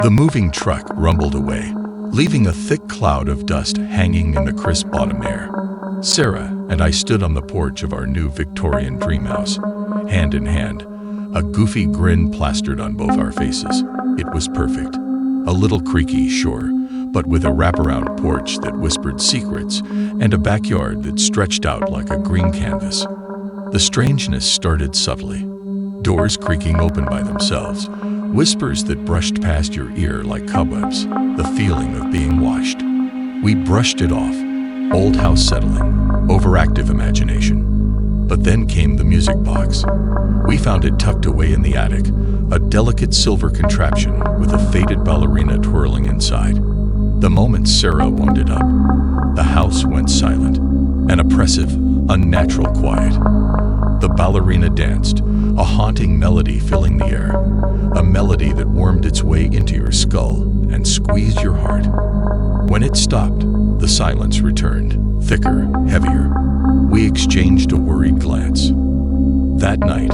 The moving truck rumbled away, leaving a thick cloud of dust hanging in the crisp autumn air. Sarah and I stood on the porch of our new Victorian dream house, hand in hand, a goofy grin plastered on both our faces. It was perfect. A little creaky, sure, but with a wraparound porch that whispered secrets and a backyard that stretched out like a green canvas. The strangeness started subtly. Doors creaking open by themselves, whispers that brushed past your ear like cobwebs, the feeling of being watched. We brushed it off. Old house settling, overactive imagination. But then came the music box. We found it tucked away in the attic, a delicate silver contraption with a faded ballerina twirling inside. The moment Sarah wound it up, the house went silent, an oppressive, unnatural quiet. The ballerina danced, a haunting melody filling the air, a melody that wormed its way into your skull and squeezed your heart. When it stopped, the silence returned, thicker, heavier. We exchanged a worried glance. That night,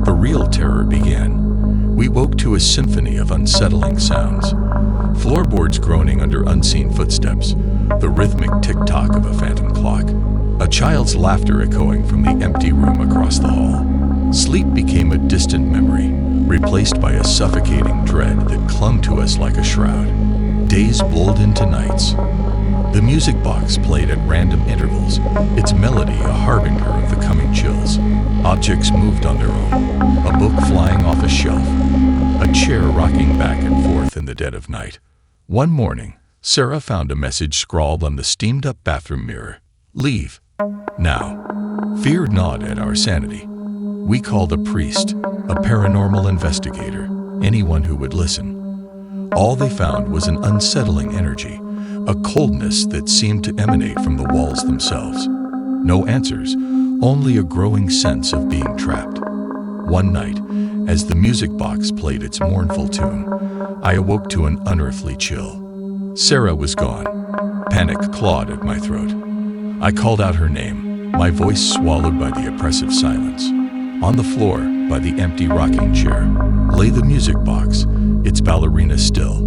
the real terror began. We woke to a symphony of unsettling sounds. Floorboards groaning under unseen footsteps, the rhythmic tick-tock of a phantom clock, a child's laughter echoing from the empty room across the hall. Sleep became a distant memory, replaced by a suffocating dread that clung to us like a shroud. Days blurred into nights. The music box played at random intervals, its melody a harbinger of the coming chills. Objects moved on their own, a book flying off a shelf, a chair rocking back and forth in the dead of night. One morning, Sarah found a message scrawled on the steamed-up bathroom mirror. "Leave. Now." Fear gnawed at our sanity. We called a priest, a paranormal investigator, anyone who would listen. All they found was an unsettling energy, a coldness that seemed to emanate from the walls themselves. No answers, only a growing sense of being trapped. One night, as the music box played its mournful tune, I awoke to an unearthly chill. Sarah was gone. Panic clawed at my throat. I called out her name, my voice swallowed by the oppressive silence. On the floor, by the empty rocking chair, lay the music box, its ballerina still.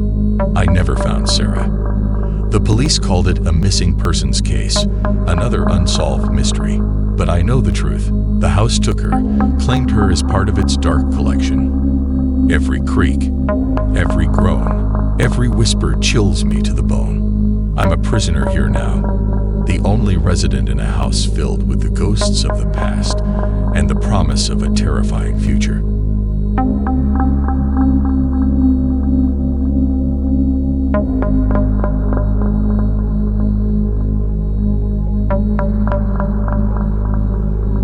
I never found Sarah. The police called it a missing persons case, another unsolved mystery. But I know the truth. The house took her, claimed her as part of its dark collection. Every creak, every groan, every whisper chills me to the bone. I'm a prisoner here now, the only resident in a house filled with the ghosts of the past and the promise of a terrifying future.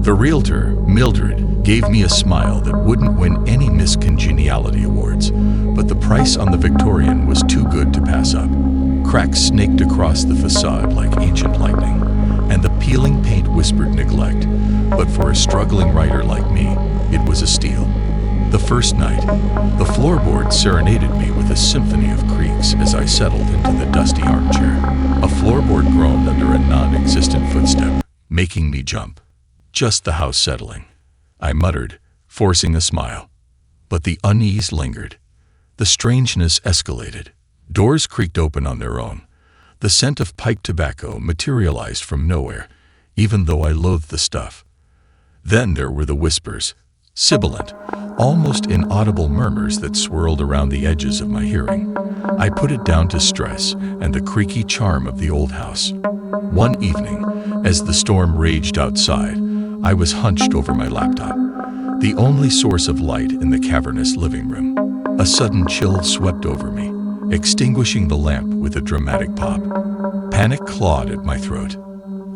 The realtor, Mildred, gave me a smile that wouldn't win any Miss Congeniality awards, but the price on the Victorian was too good to pass up. Cracks snaked across the facade like ancient lightning, and the peeling paint whispered neglect, but for a struggling writer like me, it was a steal. The first night, the floorboard serenaded me with a symphony of creaks as I settled into the dusty armchair. A floorboard groaned under a non-existent footstep, making me jump. Just the house settling, I muttered, forcing a smile. But the unease lingered. The strangeness escalated. Doors creaked open on their own. The scent of pipe tobacco materialized from nowhere, even though I loathed the stuff. Then there were the whispers, sibilant, almost inaudible murmurs that swirled around the edges of my hearing. I put it down to stress and the creaky charm of the old house. One evening, as the storm raged outside, I was hunched over my laptop, the only source of light in the cavernous living room. A sudden chill swept over me, extinguishing the lamp with a dramatic pop. Panic clawed at my throat.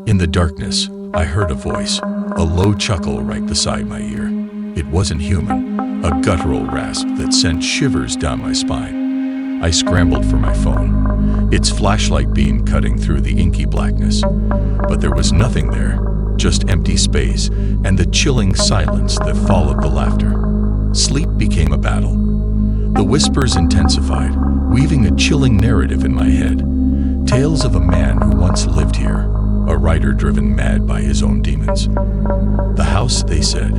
In the darkness, I heard a voice, a low chuckle right beside my ear. It wasn't human, a guttural rasp that sent shivers down my spine. I scrambled for my phone, its flashlight beam cutting through the inky blackness. But there was nothing there. Just empty space and the chilling silence that followed the laughter. Sleep became a battle. The whispers intensified, weaving a chilling narrative in my head. Tales of a man who once lived here, a writer driven mad by his own demons. The house, they said,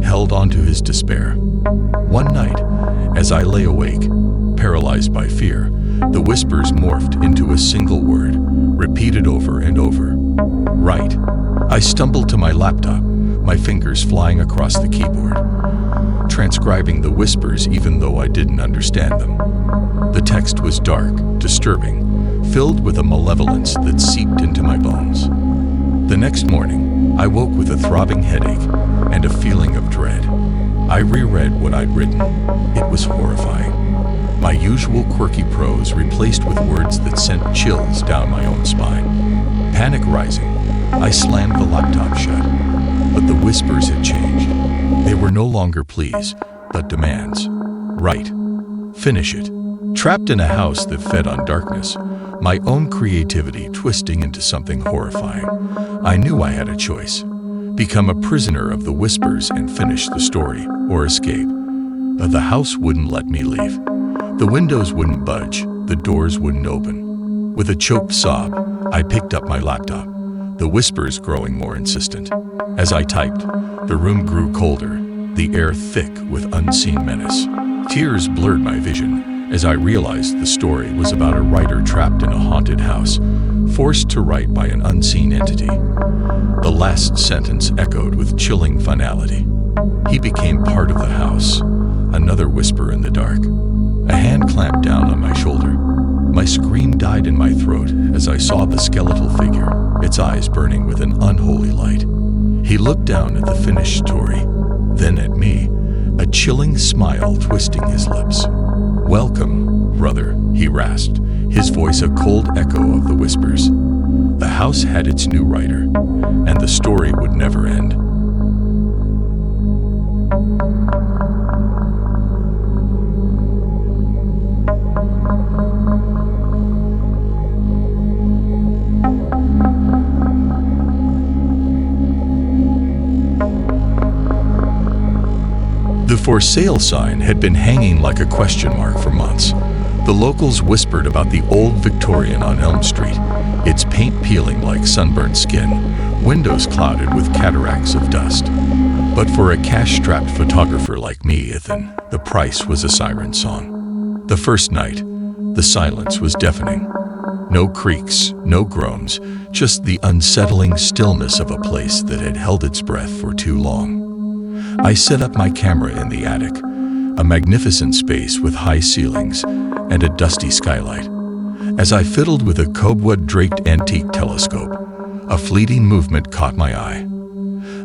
held on to his despair. One night, as I lay awake, paralyzed by fear, the whispers morphed into a single word, repeated over and over. Right. I stumbled to my laptop, my fingers flying across the keyboard, transcribing the whispers even though I didn't understand them. The text was dark, disturbing, filled with a malevolence that seeped into my bones. The next morning, I woke with a throbbing headache and a feeling of dread. I reread what I'd written. It was horrifying. My usual quirky prose replaced with words that sent chills down my own spine. Panic rising, I slammed the laptop shut. But the whispers had changed. They were no longer pleas, but demands. Right. Finish it. Trapped in a house that fed on darkness, my own creativity twisting into something horrifying, I knew I had a choice. Become a prisoner of the whispers and finish the story, or escape. But the house wouldn't let me leave. The windows wouldn't budge, the doors wouldn't open. With a choked sob, I picked up my laptop, the whispers growing more insistent. As I typed, the room grew colder, the air thick with unseen menace. Tears blurred my vision as I realized the story was about a writer trapped in a haunted house, forced to write by an unseen entity. The last sentence echoed with chilling finality. He became part of the house, another whisper in the dark. A hand clamped down on my shoulder. My scream died in my throat as I saw the skeletal figure, its eyes burning with an unholy light. He looked down at the finished story, then at me, a chilling smile twisting his lips. "Welcome, brother," he rasped, his voice a cold echo of the whispers. The house had its new writer, and the story would never end. The for sale sign had been hanging like a question mark for months. The locals whispered about the old Victorian on Elm Street, its paint peeling like sunburnt skin, windows clouded with cataracts of dust. But for a cash-strapped photographer like me, Ethan, the price was a siren song. The first night, the silence was deafening. No creaks, no groans, just the unsettling stillness of a place that had held its breath for too long. I set up my camera in the attic, a magnificent space with high ceilings and a dusty skylight. As I fiddled with a cobweb-draped antique telescope, a fleeting movement caught my eye.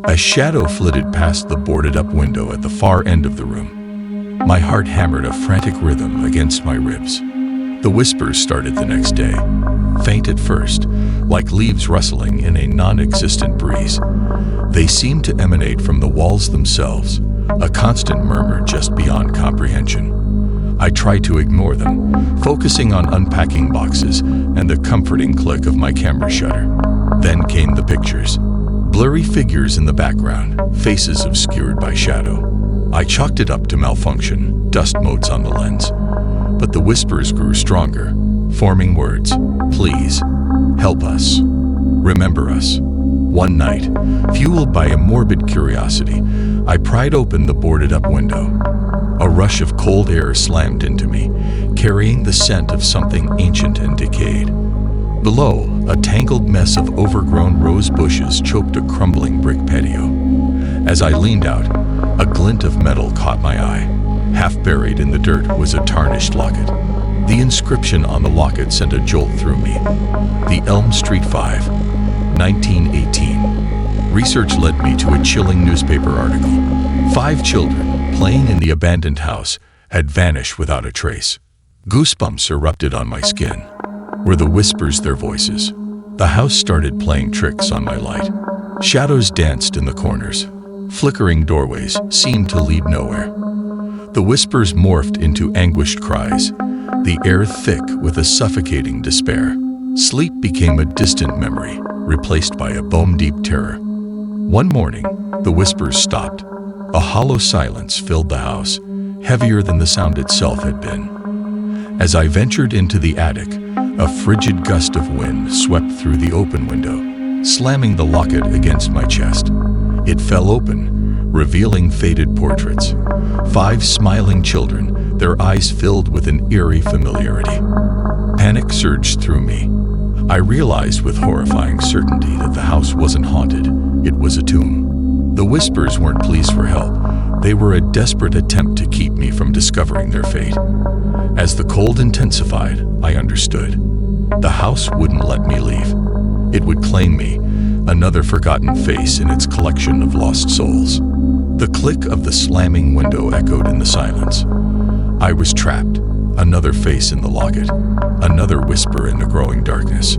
A shadow flitted past the boarded-up window at the far end of the room. My heart hammered a frantic rhythm against my ribs. The whispers started the next day, faint at first, like leaves rustling in a non-existent breeze. They seemed to emanate from the walls themselves, a constant murmur just beyond comprehension. I tried to ignore them, focusing on unpacking boxes and the comforting click of my camera shutter. Then came the pictures. Blurry figures in the background, faces obscured by shadow. I chalked it up to malfunction, dust motes on the lens. But the whispers grew stronger, forming words. Please, help us. Remember us. One night, fueled by a morbid curiosity, I pried open the boarded-up window. A rush of cold air slammed into me, carrying the scent of something ancient and decayed. Below, a tangled mess of overgrown rose bushes choked a crumbling brick patio. As I leaned out, a glint of metal caught my eye. Half buried in the dirt was a tarnished locket. The inscription on the locket sent a jolt through me. The Elm Street 5, 1918. Research led me to a chilling newspaper article. 5 children, playing in the abandoned house, had vanished without a trace. Goosebumps erupted on my skin. Were the whispers their voices? The house started playing tricks on my light. Shadows danced in the corners. Flickering doorways seemed to lead nowhere. The whispers morphed into anguished cries, the air thick with a suffocating despair. Sleep became a distant memory, replaced by a bone-deep terror. One morning, the whispers stopped. A hollow silence filled the house, heavier than the sound itself had been. As I ventured into the attic, a frigid gust of wind swept through the open window, slamming the locket against my chest. It fell open, revealing faded portraits. 5 smiling children, their eyes filled with an eerie familiarity. Panic surged through me. I realized with horrifying certainty that the house wasn't haunted, it was a tomb. The whispers weren't pleas for help. They were a desperate attempt to keep me from discovering their fate. As the cold intensified, I understood. The house wouldn't let me leave. It would claim me, another forgotten face in its collection of lost souls. The click of the slamming window echoed in the silence. I was trapped, another face in the locket, another whisper in the growing darkness.